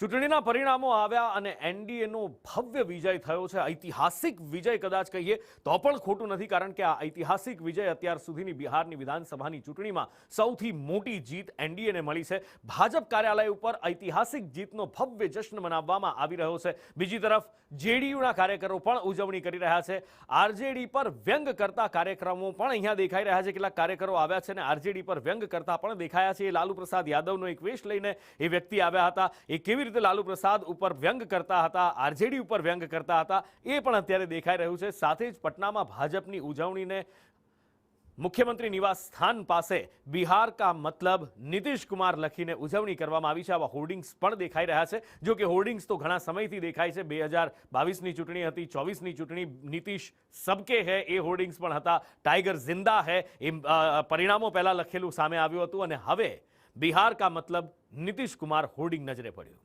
ચૂંટણીના પરિણામો આવ્યા અને એનડીએનો ભવ્ય વિજય થયો છે। ઐતિહાસિક વિજય કદાચ કહીએ તો પણ ખોટું નથી, કારણ કે આ ઐતિહાસિક વિજય અત્યાર સુધીની બિહારની વિધાનસભાની ચૂંટણીમાં સૌથી મોટી જીત એનડીએને મળી છે। ભાજપ કાર્યાલય ઉપર ઐતિહાસિક જીતનો ભવ્ય જશ્ન મનાવવામાં આવી રહ્યો છે। બીજી તરફ જેડીયુના કાર્યકરો પણ ઉજવણી કરી રહ્યા છે। આરજેડી પર વ્યંગ કરતા કાર્યક્રમો પણ અહીંયા દેખાઈ રહ્યા છે। કેટલાક કાર્યકરો આવ્યા છે અને આરજેડી પર વ્યંગ કરતા પણ દેખાયા છે। લાલુ પ્રસાદ યાદવનો એક વેશ લઈને એ વ્યક્તિ આવ્યા હતા। એ કેવી રીતે લાલુ પ્રસાદ ઉપર વ્યંગ કરતા હતા, આરજેડી ઉપર વ્યંગ કરતા હતા, એ પણ અત્યારે દેખાઈ રહ્યું છે। સાથે જ પટનામાં ભાજપની ઉજવણીને મુખ્યમંત્રી નિવાસ સ્થાન પાસે બિહાર કા મતલબ નીતિશ કુમાર લખીને ઉજવણી કરવામાં આવી છે। આવા હોર્ડિંગ્સ પણ દેખાઈ રહ્યા છે। જો કે હોર્ડિંગ્સ તો ઘણા સમયથી દેખાય છે। 2022ની ચૂંટણી હતી, 24ની ચૂંટણી નીતિશ સબકે હે એ હોર્ડિંગ્સ પણ હતા। ટાઈગર જિંદા હે એ પરિણામો પહેલા લખેલું સામે આવ્યું હતું અને હવે બિહાર કા મતલબ નીતિશ કુમાર હોર્ડિંગ નજરે પડ્યું।